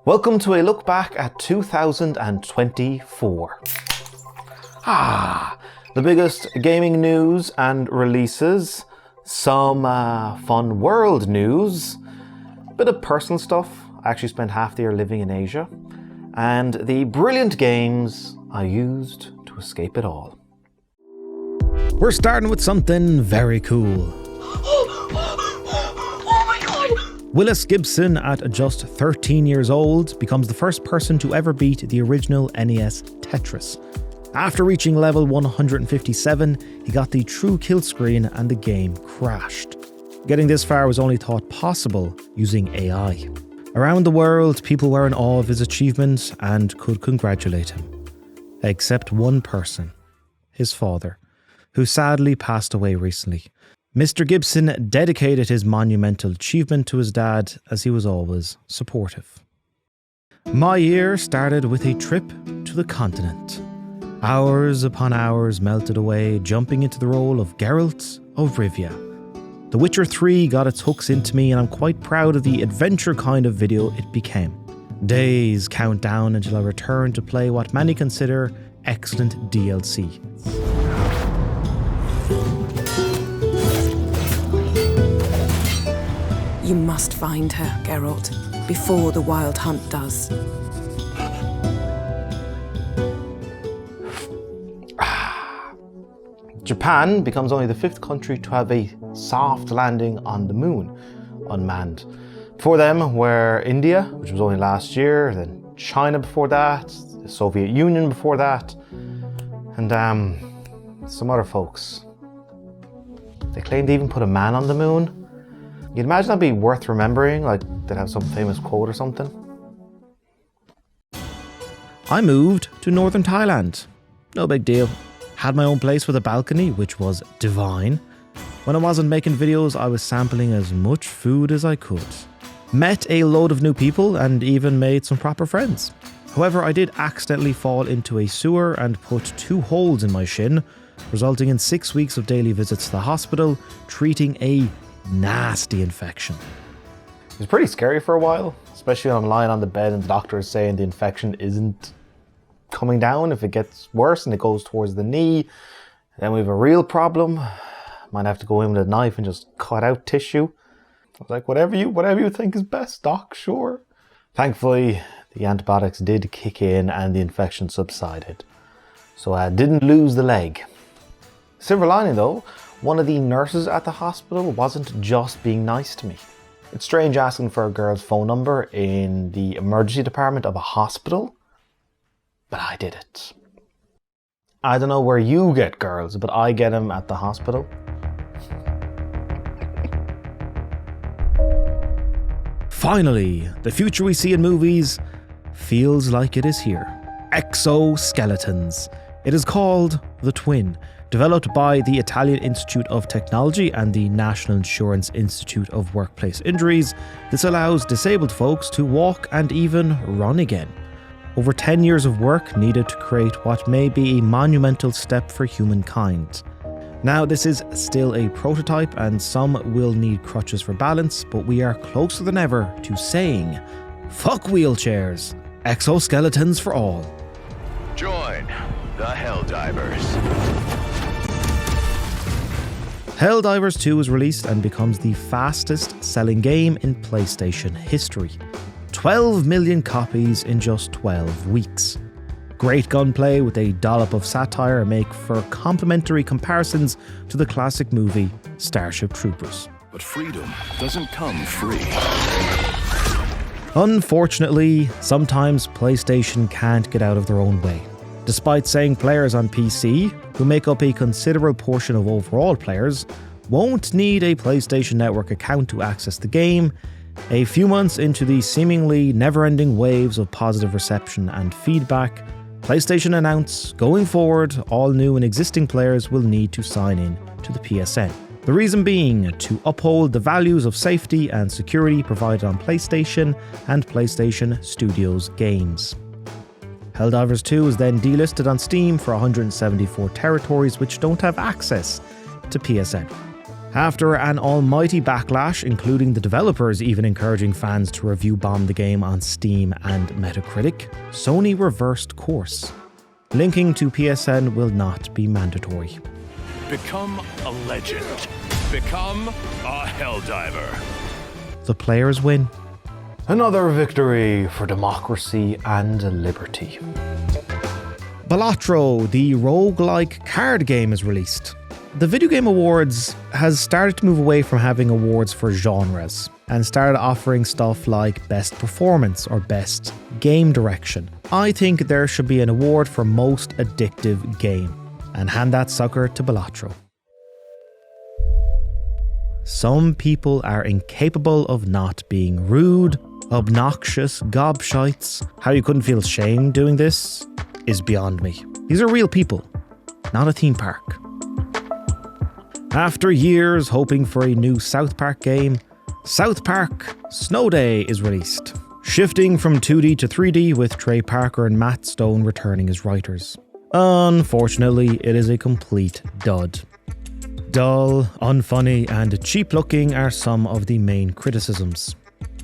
Welcome to a look back at 2024. The biggest gaming news and releases, some fun world news, a bit of personal stuff. I actually spent half the year living in Asia, and the brilliant games I used to escape it all. We're starting with something very cool. Willis Gibson, at just 13 years old, becomes the first person to ever beat the original NES Tetris. After reaching level 157, he got the true kill screen and the game crashed. Getting this far was only thought possible using AI. Around the world, people were in awe of his achievement and could congratulate him. Except one person, his father, who sadly passed away recently. Mr. Gibson dedicated his monumental achievement to his dad, as he was always supportive. My year started with a trip to the continent. Hours upon hours melted away, jumping into the role of Geralt of Rivia. The Witcher 3 got its hooks into me, and I'm quite proud of the adventure kind of video it became. Days count down until I return to play what many consider excellent DLC. You must find her, Geralt, before the Wild Hunt does. Japan becomes only the 5th country to have a soft landing on the moon, unmanned. Before them were India, which was only last year, then China before that, the Soviet Union before that, and some other folks. They claim they even put a man on the moon. You'd imagine that'd be worth remembering, like they'd have some famous quote or something. I moved to northern Thailand. No big deal. Had my own place with a balcony, which was divine. When I wasn't making videos, I was sampling as much food as I could. Met a load of new people and even made some proper friends. However, I did accidentally fall into a sewer and put 2 holes in my shin, resulting in 6 weeks of daily visits to the hospital, treating a nasty infection. It was pretty scary for a while, especially when I'm lying on the bed and the doctor is saying the infection isn't coming down. If it gets worse and it goes towards the knee, then we have a real problem. Might have to go in with a knife and just cut out tissue. I was like, whatever you think is best, doc, sure. Thankfully, the antibiotics did kick in and the infection subsided. So I didn't lose the leg. Silver lining though, one of the nurses at the hospital wasn't just being nice to me. It's strange asking for a girl's phone number in the emergency department of a hospital, but I did it. I don't know where you get girls, but I get them at the hospital. Finally, the future we see in movies feels like it is here. Exoskeletons. It is called The Twin. Developed by the Italian Institute of Technology and the National Insurance Institute of Workplace Injuries, this allows disabled folks to walk and even run again. Over 10 years of work needed to create what may be a monumental step for humankind. Now, this is still a prototype and some will need crutches for balance, but we are closer than ever to saying, fuck wheelchairs, exoskeletons for all. Join the Helldivers. Helldivers 2 is released and becomes the fastest selling game in PlayStation history. 12 million copies in just 12 weeks. Great gunplay with a dollop of satire make for complimentary comparisons to the classic movie Starship Troopers. But freedom doesn't come free. Unfortunately, sometimes PlayStation can't get out of their own way. Despite saying players on PC, who make up a considerable portion of overall players, won't need a PlayStation Network account to access the game, a few months into the seemingly never-ending waves of positive reception and feedback, PlayStation announced, going forward, all new and existing players will need to sign in to the PSN. The reason being to uphold the values of safety and security provided on PlayStation and PlayStation Studios games. Helldivers 2 is then delisted on Steam for 174 territories which don't have access to PSN. After an almighty backlash, including the developers even encouraging fans to review bomb the game on Steam and Metacritic, Sony reversed course. Linking to PSN will not be mandatory. Become a legend. Become a Helldiver. The players win. Another victory for democracy and liberty. Balatro, the roguelike card game, is released. The Video Game Awards has started to move away from having awards for genres and started offering stuff like Best Performance or Best Game Direction. I think there should be an award for Most Addictive Game, and hand that sucker to Balatro. Some people are incapable of not being rude, obnoxious gobshites. How you couldn't feel shame doing this is beyond me. These are real people, not a theme park. After years hoping for a new South Park game, South Park Snow Day is released, shifting from 2D to 3D with Trey Parker and Matt Stone returning as writers. Unfortunately, it is a complete dud. Dull, unfunny, and cheap-looking are some of the main criticisms.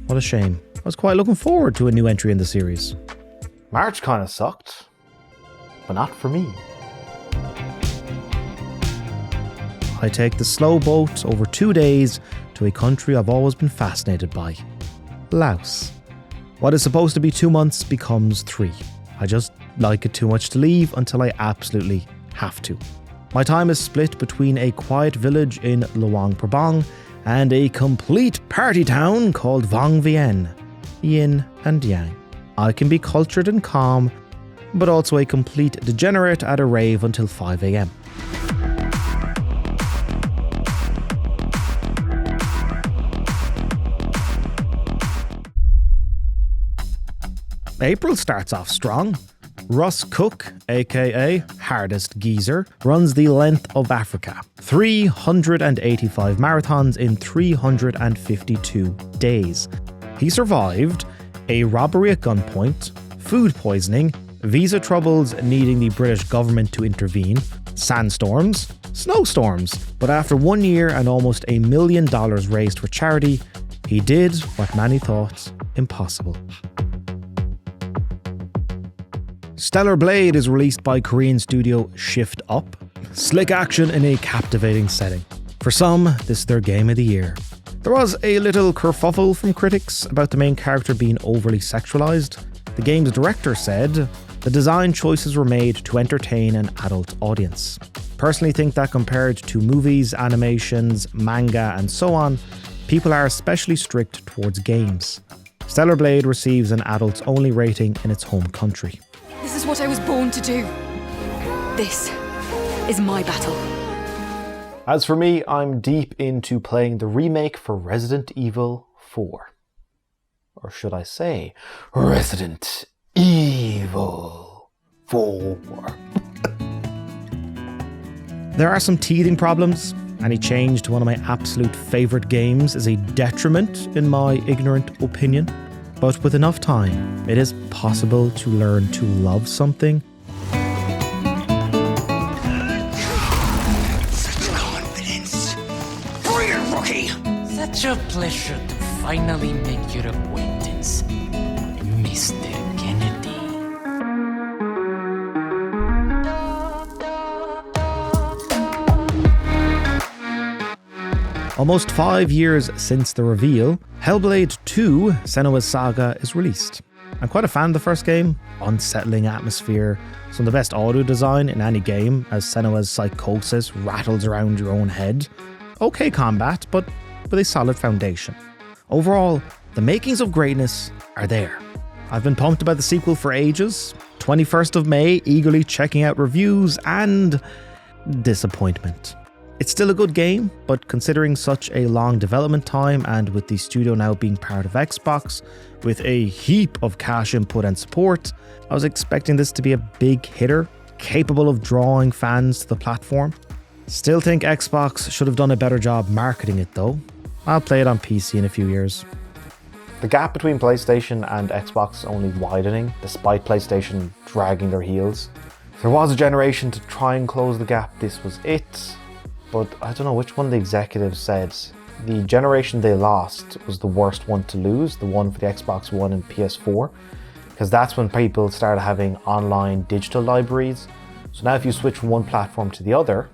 What a shame. I was quite looking forward to a new entry in the series. March kind of sucked, but not for me. I take the slow boat over 2 days to a country I've always been fascinated by. Laos. What is supposed to be 2 months becomes 3. I just like it too much to leave until I absolutely have to. My time is split between a quiet village in Luang Prabang and a complete party town called Vong Vien. Yin and yang. I can be cultured and calm, but also a complete degenerate at a rave until 5 a.m. April starts off strong. Russ Cook, aka Hardest Geezer, runs the length of Africa. 385 marathons in 352 days. He survived a robbery at gunpoint, food poisoning, visa troubles needing the British government to intervene, sandstorms, snowstorms. But after 1 year and almost $1 million raised for charity, he did what many thought impossible. Stellar Blade is released by Korean studio Shift Up. Slick action in a captivating setting. For some, this is their game of the year. There was a little kerfuffle from critics about the main character being overly sexualized. The game's director said the design choices were made to entertain an adult audience. Personally think that compared to movies, animations, manga and so on, people are especially strict towards games. Stellar Blade receives an adults-only rating in its home country. This is what I was born to do. This is my battle. As for me, I'm deep into playing the remake for Resident Evil 4. Or should I say, Resident Evil 4. There are some teething problems. Any change to one of my absolute favourite games is a detriment, in my ignorant opinion. But with enough time, it is possible to learn to love something. Such confidence. Brilliant, rookie! Such a pleasure to finally make your acquaintance, Mr. Kennedy. Almost 5 years since the reveal, Hellblade 2: Senua's Saga is released. I'm quite a fan of the first game. Unsettling atmosphere, some of the best audio design in any game as Senua's psychosis rattles around your own head. Okay combat, but with a solid foundation. Overall, the makings of greatness are there. I've been pumped about the sequel for ages. 21st of May, eagerly checking out reviews and disappointment. It's still a good game, but considering such a long development time and with the studio now being part of Xbox, with a heap of cash input and support, I was expecting this to be a big hitter, capable of drawing fans to the platform. Still think Xbox should have done a better job marketing it though. I'll play it on PC in a few years. The gap between PlayStation and Xbox is only widening, despite PlayStation dragging their heels. If there was a generation to try and close the gap, this was it. but I don't know which one the executives said. The generation they lost was the worst one to lose, the one for the Xbox One and PS4, because that's when people started having online digital libraries. So now if you switch from one platform to the other,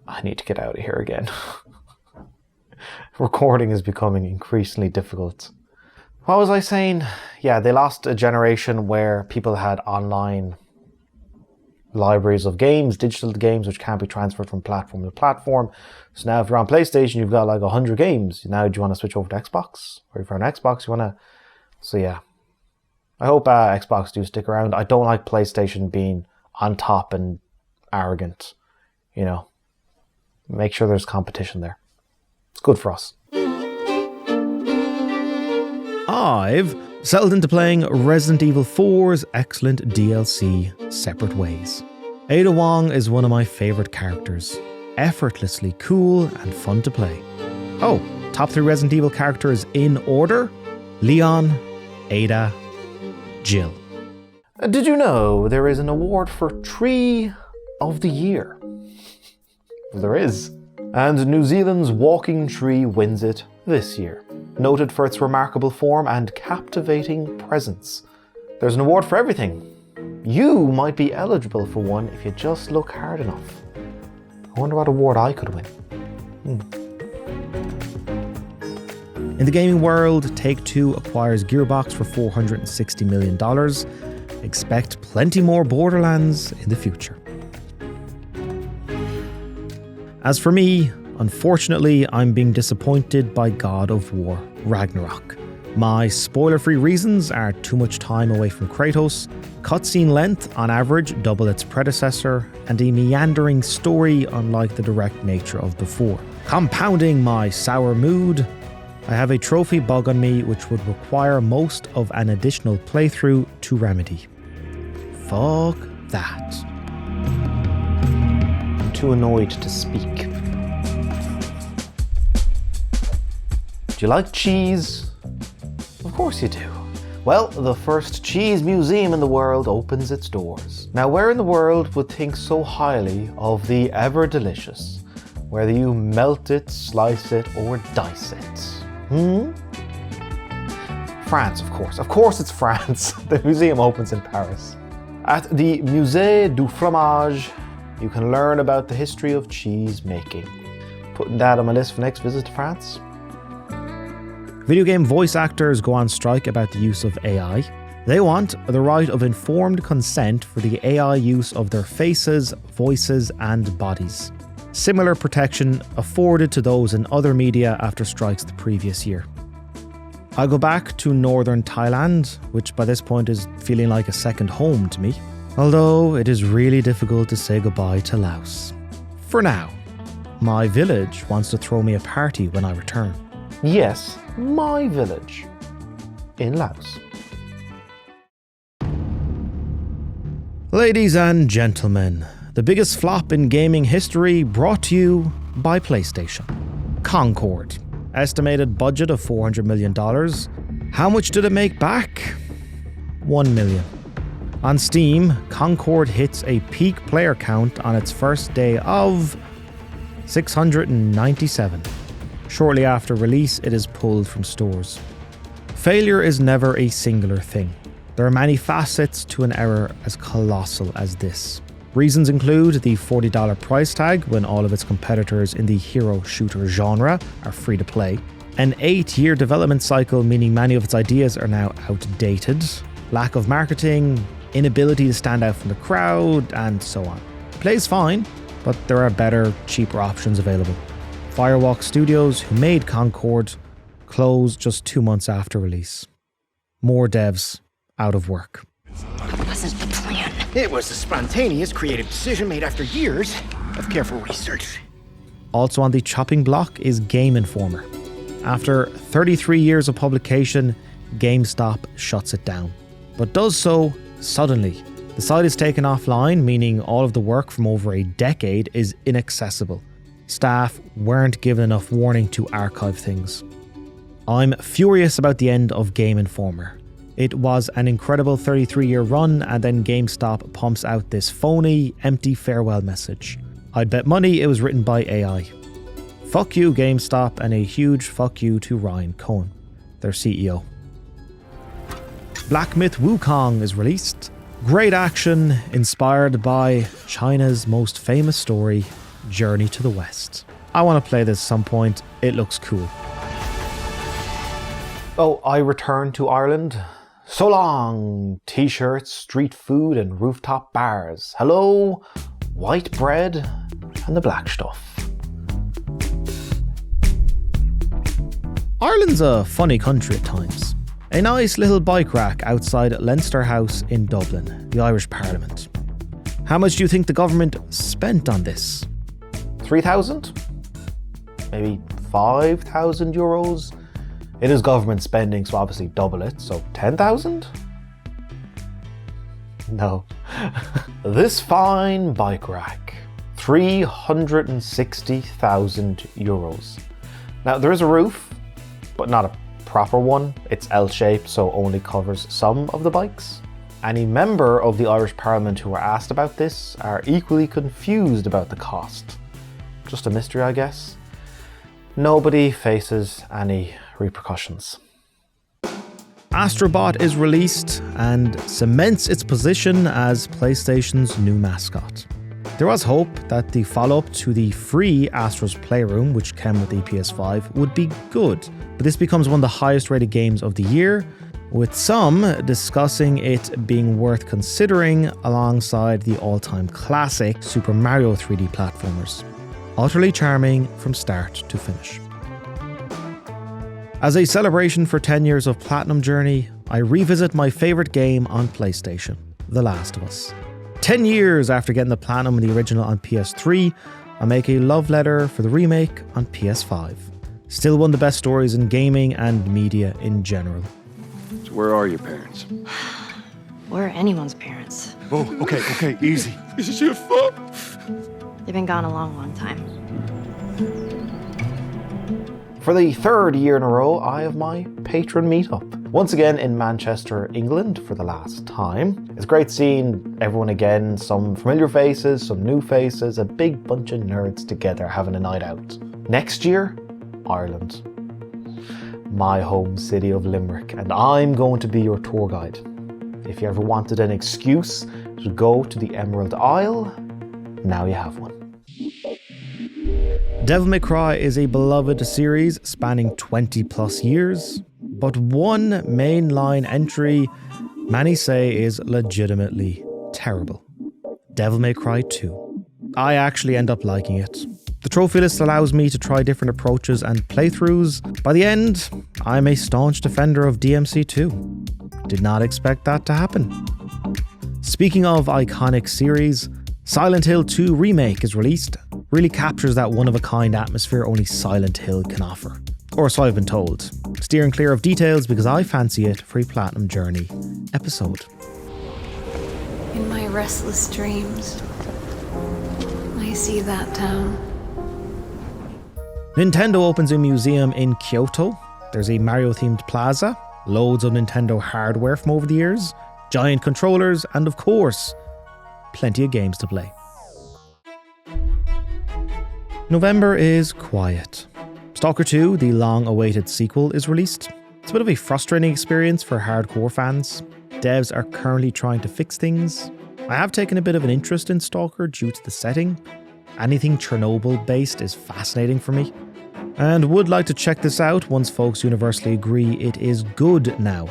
I need to get out of here again. Recording is becoming increasingly difficult. What was I saying? Yeah, they lost a generation where people had online libraries of games, digital games, which can't be transferred from platform to platform. So now if you're on PlayStation, you've got like 100 games. Now do you want to switch over to Xbox? Or if you're on Xbox, you want to... So yeah. I hope Xbox do stick around. I don't like PlayStation being on top and arrogant. You know, make sure there's competition there. It's good for us. I've settled into playing Resident Evil 4's excellent DLC, Separate Ways. Ada Wong is one of my favourite characters. Effortlessly cool and fun to play. Oh, top 3 Resident Evil characters in order? Leon, Ada, Jill. Did you know there is an award for Tree of the Year? Well, there is. And New Zealand's walking tree wins it this year, noted for its remarkable form and captivating presence. There's an award for everything. You might be eligible for one if you just look hard enough. I wonder what award I could win. In the gaming world, Take-Two acquires Gearbox for $460 million. Expect plenty more Borderlands in the future. As for me, unfortunately, I'm being disappointed by God of War Ragnarok. My spoiler-free reasons are too much time away from Kratos, cutscene length on average double its predecessor, and a meandering story unlike the direct nature of before. Compounding my sour mood, I have a trophy bug on me which would require most of an additional playthrough to remedy. Fuck that. I'm too annoyed to speak. Do you like cheese? Of course you do. Well, the first cheese museum in the world opens its doors. Now, where in the world would think so highly of the ever delicious, whether you melt it, slice it, or dice it? France, of course. Of course it's France. The museum opens in Paris. At the Musée du Fromage, you can learn about the history of cheese making. Putting that on my list for next visit to France. Video game voice actors go on strike about the use of AI. They want the right of informed consent for the AI use of their faces, voices, and bodies. Similar protection afforded to those in other media after strikes the previous year. I go back to northern Thailand, which by this point is feeling like a second home to me, although it is really difficult to say goodbye to Laos. For now, my village wants to throw me a party when I return. Yes, my village in Laos. Ladies and gentlemen, the biggest flop in gaming history brought to you by PlayStation. Concord. Estimated budget of $400 million. How much did it make back? $1 million. On Steam, Concord hits a peak player count on its first day of 697. Shortly after release, it is pulled from stores. Failure is never a singular thing. There are many facets to an error as colossal as this. Reasons include the $40 price tag when all of its competitors in the hero shooter genre are free to play, an 8-year development cycle meaning many of its ideas are now outdated, lack of marketing, inability to stand out from the crowd, and so on. It plays fine, but there are better, cheaper options available. Firewalk Studios, who made Concord, closed just 2 months after release. More devs out of work. Wasn't the plan. It was a spontaneous, creative decision made after years of careful research. Also on the chopping block is Game Informer. After 33 years of publication, GameStop shuts it down, but does so suddenly. The site is taken offline, meaning all of the work from over a decade is inaccessible. Staff weren't given enough warning to archive things. I'm furious about the end of Game Informer. It was an incredible 33-year run, and then GameStop pumps out this phony, empty farewell message. I'd bet money it was written by AI. Fuck you, GameStop, and a huge fuck you to Ryan Cohen, their CEO. Black Myth Wukong is released. Great action, inspired by China's most famous story, Journey to the West. I want to play this some point, it looks cool. Oh, I returned to Ireland. So long! T-shirts, street food and rooftop bars. Hello, white bread and the black stuff. Ireland's a funny country at times. A nice little bike rack outside Leinster House in Dublin, the Irish Parliament. How much do you think the government spent on this? 3,000? Maybe 5,000 euros? It is government spending, so obviously double it, so 10,000? No. This fine bike rack, 360,000 euros. Now there is a roof, but not a proper one. It's L-shaped, so only covers some of the bikes. Any member of the Irish Parliament who are asked about this are equally confused about the cost. Just a mystery, I guess. Nobody faces any repercussions. Astrobot is released and cements its position as PlayStation's new mascot. There was hope that the follow-up to the free Astro's Playroom, which came with the PS5, would be good, but this becomes one of the highest rated games of the year, with some discussing it being worth considering alongside the all-time classic Super Mario 3D platformers. Utterly charming from start to finish. As a celebration for 10 years of Platinum Journey, I revisit my favourite game on PlayStation, The Last of Us. 10 years after getting the Platinum and the original on PS3, I make a love letter for the remake on PS5. Still one of the best stories in gaming and media in general. So where are your parents? Where are anyone's parents? Oh, okay, easy. This is your fault. They've been gone a long time. For the third year in a row, I have my patron meetup. Once again in Manchester, England for the last time. It's great seeing everyone again, some familiar faces, some new faces, a big bunch of nerds together having a night out. Next year, Ireland. My home city of Limerick, and I'm going to be your tour guide. If you ever wanted an excuse to go to the Emerald Isle, now you have one. Devil May Cry is a beloved series spanning 20 plus years, but one mainline entry many say is legitimately terrible. Devil May Cry 2. I actually end up liking it. The trophy list allows me to try different approaches and playthroughs. By the end, I'm a staunch defender of DMC2. Did not expect that to happen. Speaking of iconic series, Silent Hill 2 Remake is released. Really captures that one-of-a-kind atmosphere only Silent Hill can offer. Or so I've been told. Steering clear of details because I fancy it for a Platinum Journey episode. In my restless dreams, I see that town. Nintendo opens a museum in Kyoto. There's a Mario-themed plaza, loads of Nintendo hardware from over the years, giant controllers, and of course, plenty of games to play. November is quiet. Stalker 2, the long-awaited sequel, is released. It's a bit of a frustrating experience for hardcore fans. Devs are currently trying to fix things. I have taken a bit of an interest in Stalker due to the setting. Anything Chernobyl-based is fascinating for me. And would like to check this out once folks universally agree it is good now.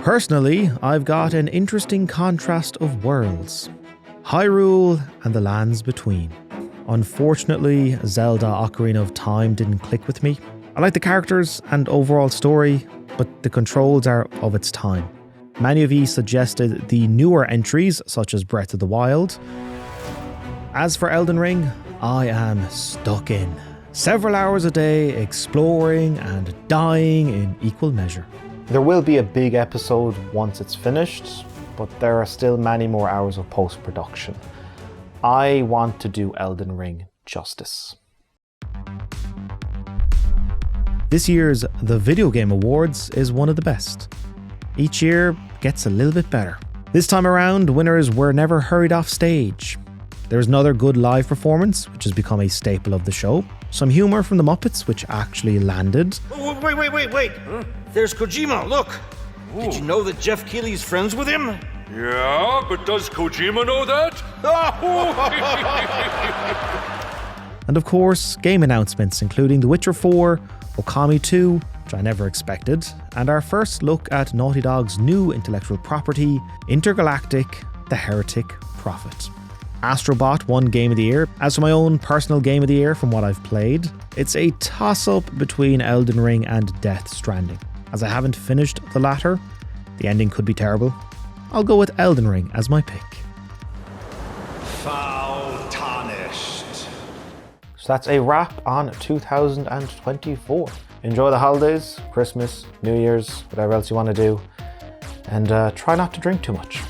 Personally, I've got an interesting contrast of worlds. Hyrule and the lands between. Unfortunately, Zelda Ocarina of Time didn't click with me. I like the characters and overall story, but the controls are of its time. Many of you suggested the newer entries, such as Breath of the Wild. As for Elden Ring, I am stuck in. Several hours a day exploring and dying in equal measure. There will be a big episode once it's finished, but there are still many more hours of post-production. I want to do Elden Ring justice. This year's The Video Game Awards is one of the best. each year gets a little bit better. This time around, winners were never hurried off stage. There was another good live performance, which has become a staple of the show. Some humour from the Muppets, which actually landed. Oh, wait. There's Kojima, look. Did you know that Jeff Keighley's friends with him? Yeah, but does Kojima know that? And of course, game announcements, including The Witcher 4, Okami 2, which I never expected, and our first look at Naughty Dog's new intellectual property, Intergalactic: The Heretic Prophet. Astrobot won Game of the Year. As for my own personal Game of the Year from what I've played, it's a toss-up between Elden Ring and Death Stranding. As I haven't finished the latter, the ending could be terrible. I'll go with Elden Ring as my pick. Foul tarnished. So that's a wrap on 2024. Enjoy the holidays, Christmas, New Year's, whatever else you want to do, and try not to drink too much.